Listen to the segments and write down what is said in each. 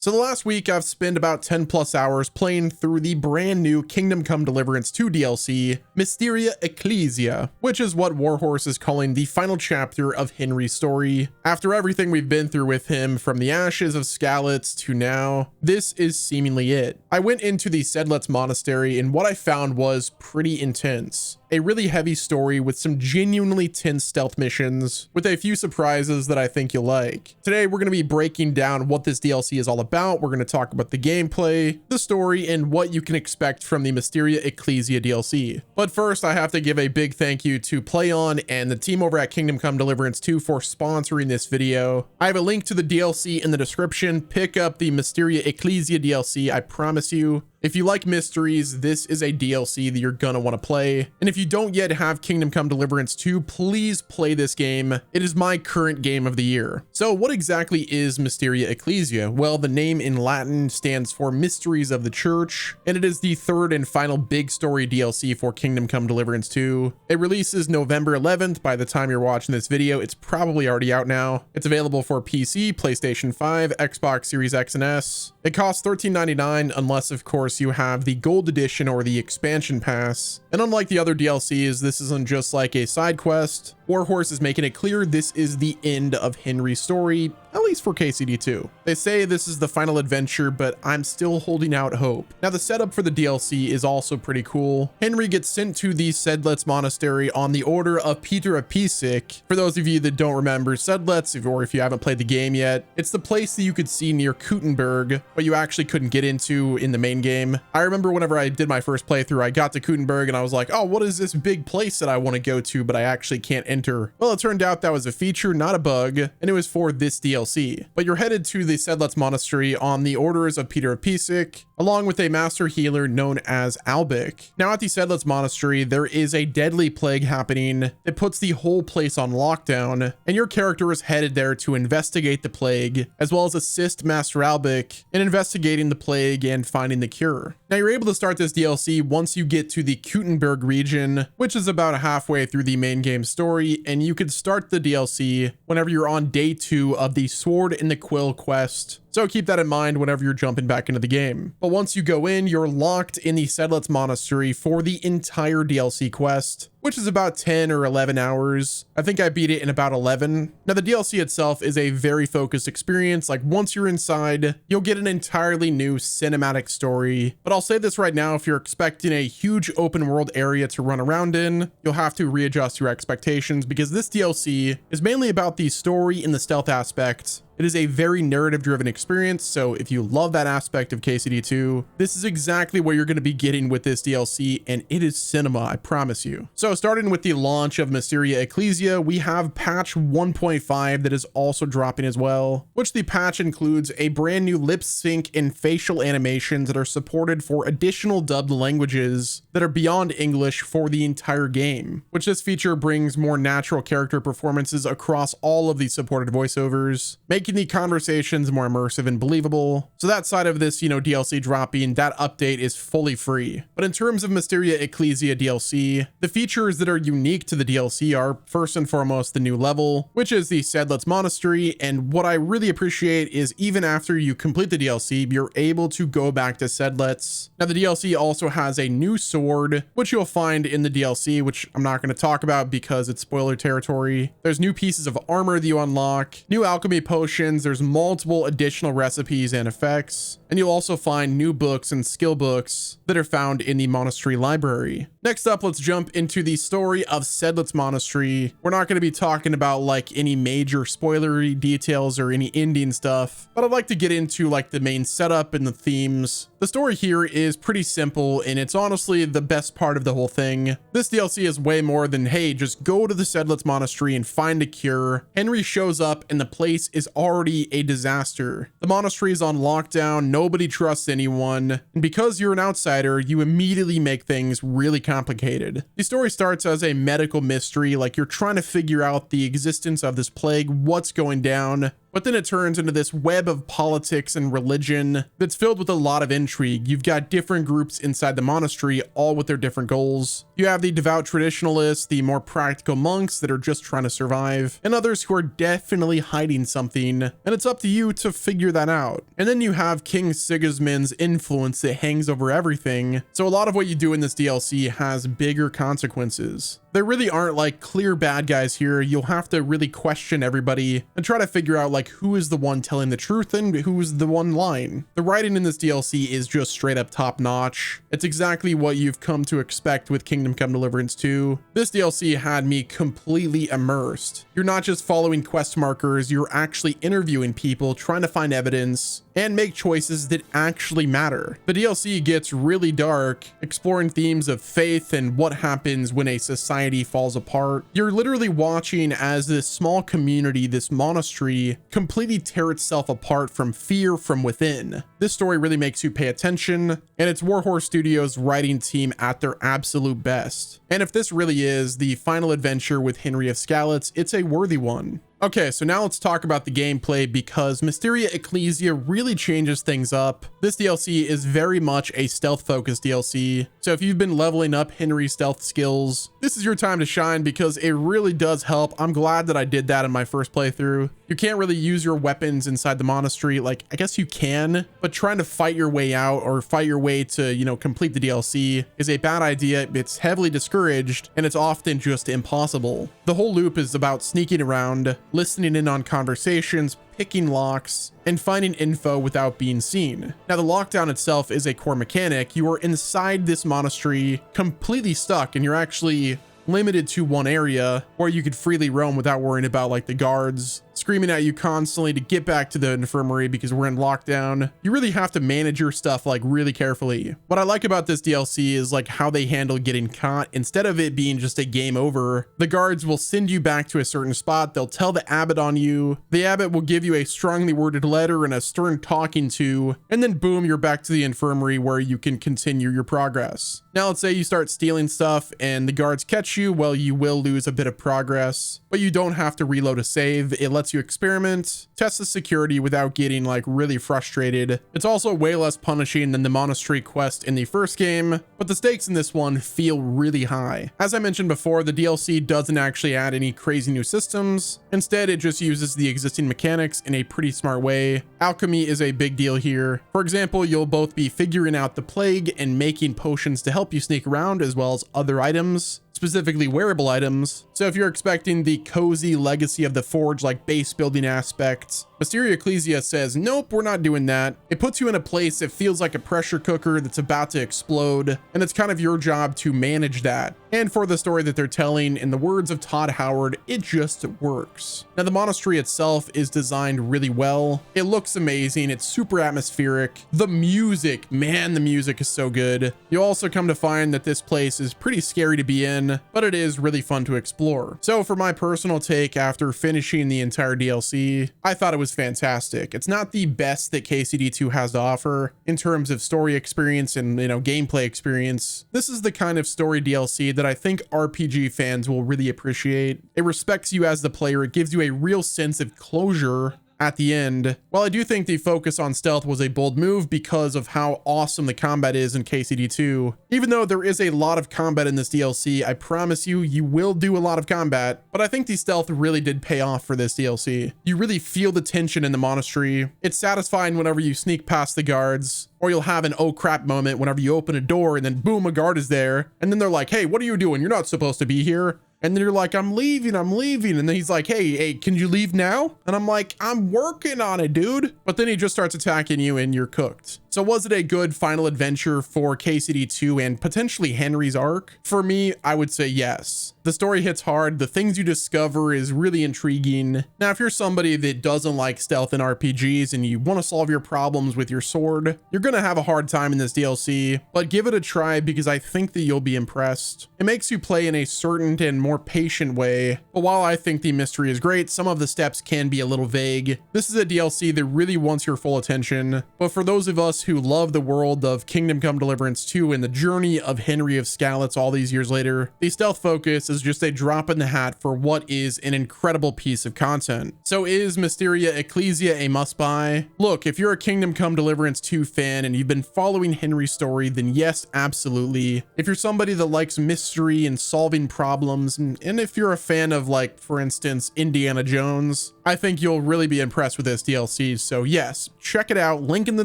So the last week I've spent about 10 plus hours playing through the brand new Kingdom Come Deliverance 2 DLC, Mysteria Ecclesiae, which is what Warhorse is calling the final chapter of Henry's story. After everything we've been through with him, from the ashes of Skalitz to now, this is seemingly it. I went into the Sedlet's monastery and what I found was pretty intense. A really heavy story with some genuinely tense stealth missions, with a few surprises that I think you'll like. Today, we're going to be breaking down what this DLC is all about. We're going to talk about the gameplay, the story, and what you can expect from the Mysteria Ecclesiae DLC. But first, I have to give a big thank you to PlayOn and the team over at Kingdom Come Deliverance 2 for sponsoring this video. I have a link to the DLC in the description. Pick up the Mysteria Ecclesiae DLC, I promise you. If you like mysteries, this is a DLC that you're gonna want to play. And if you don't yet have Kingdom Come Deliverance 2, please play this game. It is my current game of the year. So what exactly is Mysteria Ecclesiae? Well, the name in Latin stands for Mysteries of the Church, and it is the third and final big story DLC for Kingdom Come Deliverance 2. It releases November 11th. By the time you're watching this video, it's probably already out now. It's available for PC, PlayStation 5, Xbox Series X and S. It costs $13.99 unless, of course, you have the gold edition or the expansion pass. And unlike the other DLCs, this isn't just like a side quest. Warhorse is making it clear this is the end of Henry's story, at least for KCDII. They say this is the final adventure, but I'm still holding out hope. Now, the setup for the DLC is also pretty cool. Henry gets sent to the Sedlet's monastery on the order of Peter of Pisek. For those of you that don't remember Sedlet's, or if you haven't played the game yet, it's the place that you could see near Kuttenberg, but you actually couldn't get into in the main game. I remember whenever I did my first playthrough, I got to Kuttenberg and I was like, oh, what is this big place that I want to go to, but I actually can't enter? Well, it turned out that was a feature, not a bug, and it was for this DLC. But you're headed to the Sedlet's monastery on the orders of Peter of Pisek, along with a master healer known as Albic. Now, at the Sedlet's monastery, there is a deadly plague happening that puts the whole place on lockdown, and your character is headed there to investigate the plague, as well as assist Master Albic in investigating the plague and finding the cure. Now, you're able to start this DLC once you get to the Kuttenberg region, which is about halfway through the main game story, and you can start the DLC whenever you're on day 2 of the Sword and the Quill quest. So keep that in mind whenever you're jumping back into the game. But once you go in, you're locked in the Sedlet's monastery for the entire DLC quest, which is about 10 or 11 hours. I think I beat it in about 11. Now, the DLC itself is a very focused experience. Like, once you're inside, you'll get an entirely new cinematic story. But I'll say this right now, if you're expecting a huge open world area to run around in, you'll have to readjust your expectations, because this DLC is mainly about the story and the stealth aspect. It is a very narrative-driven experience, so if you love that aspect of KCDII, this is exactly what you're going to be getting with this DLC, and it is cinema, I promise you. So starting with the launch of Mysteria Ecclesiae, we have patch 1.5 that is also dropping as well, which the patch includes a brand new lip sync and facial animations that are supported for additional dubbed languages that are beyond English for the entire game, which this feature brings more natural character performances across all of the supported voiceovers, making the conversations more immersive and believable. So that side of this, DLC dropping, that update is fully free. But in terms of Mysteria Ecclesiae DLC, the features that are unique to the DLC are first and foremost the new level, which is the Sedlet's monastery. And what I really appreciate is even after you complete the DLC, you're able to go back to Sedlet's. Now, the DLC also has a new sword, which you'll find in the DLC, which I'm not going to talk about because it's spoiler territory. There's new pieces of armor that you unlock, new alchemy potions, there's multiple additional recipes and effects, and you'll also find new books and skill books that are found in the monastery library. Next up, let's jump into the story of Sedlet's monastery. We're not going to be talking about like any major spoilery details or any ending stuff, but I'd like to get into like the main setup and the themes. The story here is pretty simple, and it's honestly the best part of the whole thing. This DLC is way more than, hey, just go to the Sedlet's monastery and find a cure. Henry shows up and the place is already a disaster. The monastery is on lockdown, nobody trusts anyone, and because you're an outsider, you immediately make things really complicated. The story starts as a medical mystery, like you're trying to figure out the existence of this plague, what's going down, But then it turns into this web of politics and religion that's filled with a lot of intrigue. You've got different groups inside the monastery, all with their different goals. You have the devout traditionalists, the more practical monks that are just trying to survive, and others who are definitely hiding something, and it's up to you to figure that out. And then you have King Sigismund's influence that hangs over everything, so a lot of what you do in this DLC has bigger consequences. There really aren't like clear bad guys here. You'll have to really question everybody and try to figure out like who is the one telling the truth and who's the one lying. The writing in this DLC is just straight up top notch. It's exactly what you've come to expect with Kingdom Come Deliverance 2. This DLC had me completely immersed. You're not just following quest markers, you're actually interviewing people, trying to find evidence and make choices that actually matter. The DLC gets really dark, exploring themes of faith and what happens when a society falls apart. You're literally watching as this small community, this monastery, completely tear itself apart from fear from within. This story really makes you pay attention, and it's Warhorse Studios' writing team at their absolute best. And if this really is the final adventure with Henry of Skalitz, it's a worthy one. Okay, so now let's talk about the gameplay because Mysteria Ecclesia really changes things up. This DLC is very much a stealth-focused DLC, so if you've been leveling up Henry's stealth skills, this is your time to shine because it really does help. I'm glad that I did that in my first playthrough. You can't really use your weapons inside the monastery. Like, I guess you can, but trying to fight your way out or fight your way to, you know, complete the DLC is a bad idea. It's heavily discouraged, and it's often just impossible. The whole loop is about sneaking around, listening in on conversations, picking locks, and finding info without being seen. Now, the lockdown itself is a core mechanic. You are inside this monastery, completely stuck, and you're actually limited to one area where you could freely roam without worrying about like the guards screaming at you constantly to get back to the infirmary because we're in lockdown. You really have to manage your stuff like really carefully. What I like about this DLC is like how they handle getting caught. Instead of it being just a game over, the guards will send you back to a certain spot. They'll tell the abbot on you. The abbot will give you a strongly worded letter and a stern talking to, and then boom, you're back to the infirmary where you can continue your progress. Now, let's say you start stealing stuff and the guards catch you. Well, you will lose a bit of progress, but you don't have to reload a save. It lets you experiment, test the security without getting like really frustrated. It's also way less punishing than the monastery quest in the first game, but the stakes in this one feel really high. As I mentioned before, the DLC doesn't actually add any crazy new systems. Instead, it just uses the existing mechanics in a pretty smart way. Alchemy is a big deal here. For example, you'll both be figuring out the plague and making potions to help you sneak around, as well as other items, specifically wearable items. So if you're expecting the cozy Legacy of the Forge like base building aspect, Mysteria Ecclesia says, nope, we're not doing that. It puts you in a place that feels like a pressure cooker that's about to explode, and it's kind of your job to manage that. And for the story that they're telling, in the words of Todd Howard, it just works. Now, the monastery itself is designed really well. It looks amazing. It's super atmospheric. The music, man, the music is so good. You'll also come to find that this place is pretty scary to be in, but it is really fun to explore. So for my personal take after finishing the entire DLC, I thought it was fantastic. It's not the best that KCDII has to offer in terms of story experience and, you know, gameplay experience. This is the kind of story DLC that I think RPG fans will really appreciate. It respects you as the player. It gives you a real sense of closure at the end. While I do think the focus on stealth was a bold move because of how awesome the combat is in KCD2, even though there is a lot of combat in this DLC, I promise you, you will do a lot of combat, but I think the stealth really did pay off for this DLC. You really feel the tension in the monastery. It's satisfying whenever you sneak past the guards, or you'll have an oh crap moment whenever you open a door and then boom, a guard is there, and then they're like, hey, what are you doing? You're not supposed to be here. And then you're like, I'm leaving. And then he's like, hey, can you leave now? And I'm like, I'm working on it, dude. But then he just starts attacking you and you're cooked. So was it a good final adventure for KCD2 and potentially Henry's arc? For me, I would say yes. The story hits hard. The things you discover is really intriguing. Now, if you're somebody that doesn't like stealth in RPGs and you want to solve your problems with your sword, you're going to have a hard time in this DLC, but give it a try because I think that you'll be impressed. It makes you play in a certain and more patient way, but while I think the mystery is great, some of the steps can be a little vague. This is a DLC that really wants your full attention, but for those of us who love the world of Kingdom Come Deliverance 2 and the journey of Henry of Skalitz all these years later, the stealth focus is is just a drop in the hat for what is an incredible piece of content. So is Mysteria Ecclesiae a must buy? Look, if you're a Kingdom Come Deliverance 2 fan and you've been following Henry's story, then yes, absolutely. If you're somebody that likes mystery and solving problems, and if you're a fan of, like, for instance, Indiana Jones, I think you'll really be impressed with this DLC. So yes, check it out, link in the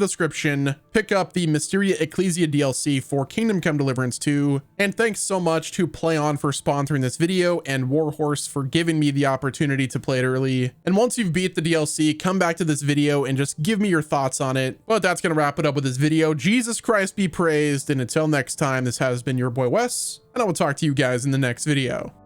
description. Pick up the Mysteria Ecclesiae DLC for Kingdom Come Deliverance 2. And thanks so much to PlayOn for sponsoring this video and Warhorse for giving me the opportunity to play it early. And once you've beat the DLC, come back to this video and just give me your thoughts on it. But that's gonna wrap it up with this video. Jesus Christ be praised, and until next time, this has been your boy Wes, and I will talk to you guys in the next video.